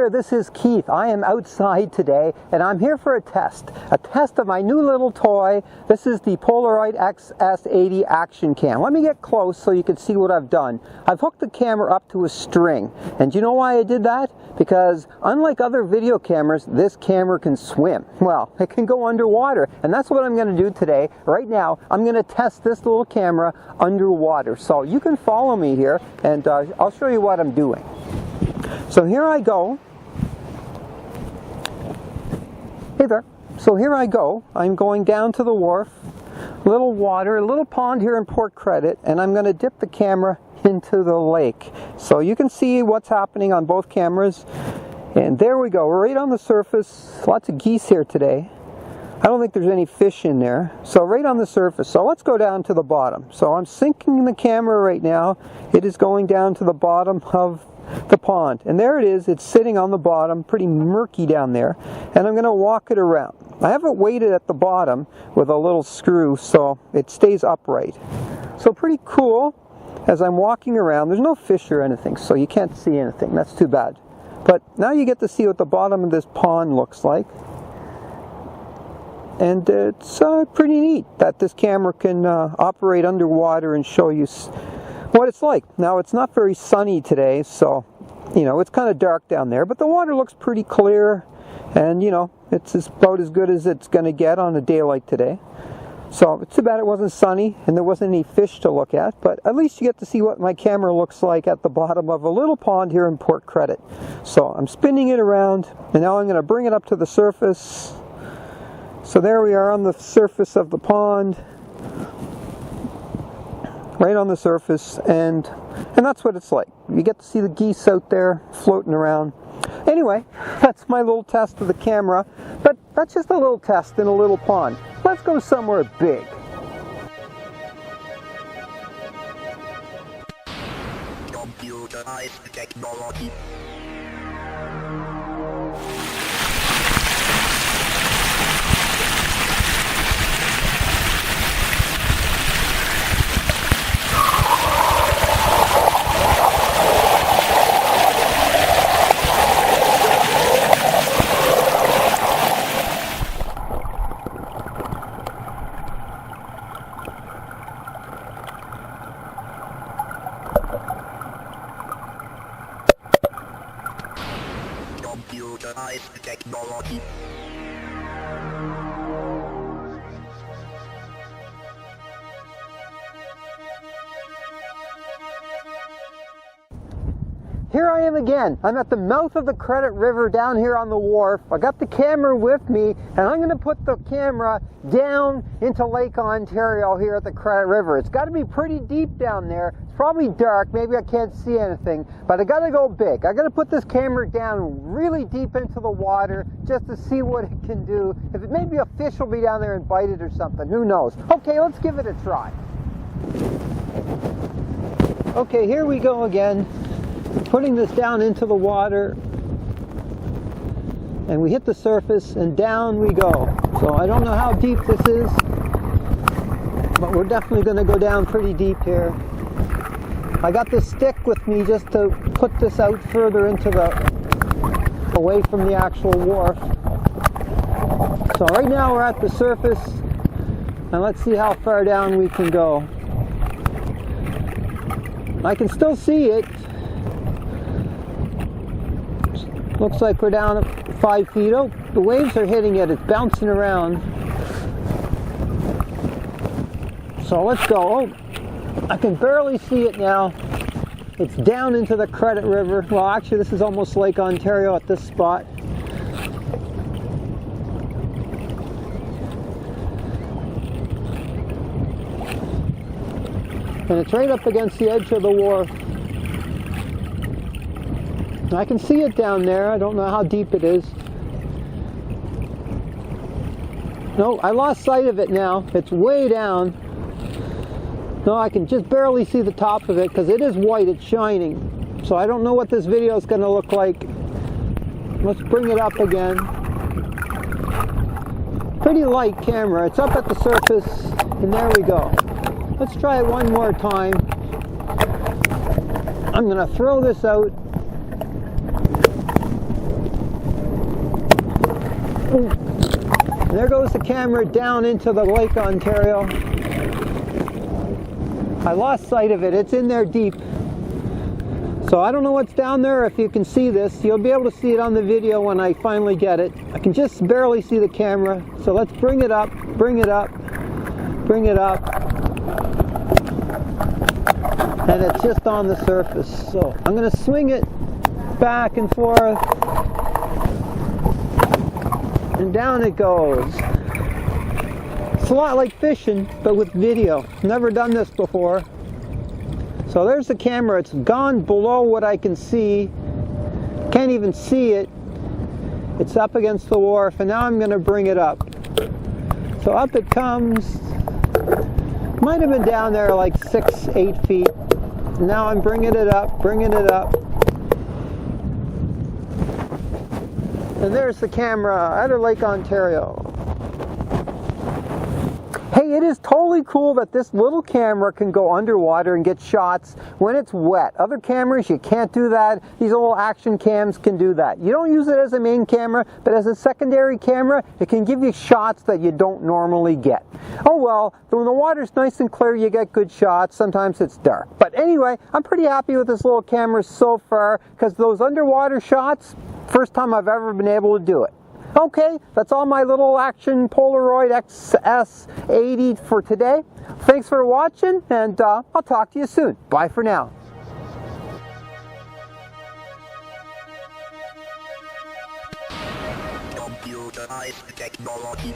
there, this is Keith. I am outside today and I'm here for a test of my new little toy. This is the Polaroid XS-80 action cam. Let me get close so you can see what I've done. I've hooked the camera up to a string, and do you know why I did that? Because unlike other video cameras, this camera can swim. Well, it can go underwater, and that's what I'm going to do today. Right now, I'm going to test this little camera underwater. So you can follow me here and I'll show you what I'm doing. So here I go. Hey there. So here I go. I'm going down to the wharf. Little water, a little pond here in Port Credit, and I'm going to dip the camera into the lake. So you can see what's happening on both cameras. And there we go, right on the surface. Lots of geese here today. I don't think there's any fish in there. So right on the surface. So let's go down to the bottom. So I'm sinking the camera right now. It is going down to the bottom of the pond, and there it is. It's sitting on the bottom, pretty murky down there, and I'm going to walk it around. I have it weighted at the bottom with a little screw so it stays upright. So pretty cool. As I'm walking around, there's no fish or anything, so you can't see anything. That's too bad. But now you get to see what the bottom of this pond looks like, and it's pretty neat that this camera can operate underwater and show you what it's like. Now, it's not very sunny today, so you know, it's kind of dark down there, but the water looks pretty clear, and you know, it's about as good as it's going to get on a day like today. So it's too bad it wasn't sunny and there wasn't any fish to look at, but at least you get to see what my camera looks like at the bottom of a little pond here in Port Credit. So I'm spinning it around, and now I'm going to bring it up to the surface. So there we are on the surface of the pond, right on the surface, and that's what it's like. You get to see the geese out there floating around. Anyway, that's my little test of the camera, but that's just a little test in a little pond. Let's go somewhere big. Computerized technology. Computerized technology. Here I am again. I'm at the mouth of the Credit River down here on the wharf. I got the camera with me, and I'm going to put the camera down into Lake Ontario here at the Credit River. It's got to be pretty deep down there. It's probably dark. Maybe I can't see anything, but I got to go big. I got to put this camera down really deep into the water just to see what it can do. If it, maybe a fish will be down there and bite it or something. Who knows? Okay, let's give it a try. Okay, here we go again. Putting this down into the water, and we hit the surface and down we go. So I don't know how deep this is, but we're definitely going to go down pretty deep here. I got this stick with me just to put this out further into away from the actual wharf. So right now we're at the surface, and let's see how far down we can go. I can still see it. Looks like we're down at 5 feet. Oh, the waves are hitting it. It's bouncing around. So let's go. Oh, I can barely see it now. It's down into the Credit River. Well, actually, this is almost Lake Ontario at this spot. And it's right up against the edge of the wharf. I can see it down there. I don't know how deep it is. No, I lost sight of it now. It's way down. No, I can just barely see the top of it because it is white. It's shining. So I don't know what this video is going to look like. Let's bring it up again. Pretty light camera. It's up at the surface, and there we go. Let's try it one more time. I'm going to throw this out. There goes the camera down into the Lake Ontario. I lost sight of it. It's in there deep. So I don't know what's down there. If you can see this, you'll be able to see it on the video when I finally get it. I can just barely see the camera. So let's bring it up, bring it up, bring it up. And it's just on the surface. So I'm going to swing it back and forth. And down it goes. It's a lot like fishing, but with video. Never done this before. So there's the camera. It's gone below what I can see. Can't even see it. It's up against the wharf, and now I'm going to bring it up. So up it comes. Might have been down there like 6-8 feet. Now I'm bringing it up, bringing it up. And there's the camera out of Lake Ontario. Hey, it is totally cool that this little camera can go underwater and get shots when it's wet. Other cameras, you can't do that. These little action cams can do that. You don't use it as a main camera, but as a secondary camera, it can give you shots that you don't normally get. Oh well, when the water's nice and clear, you get good shots. Sometimes it's dark. But anyway, I'm pretty happy with this little camera so far, because those underwater shots, first time I've ever been able to do it. Okay, that's all my little action Polaroid XS-80 for today. Thanks for watching, and I'll talk to you soon. Bye for now. Computerized technology.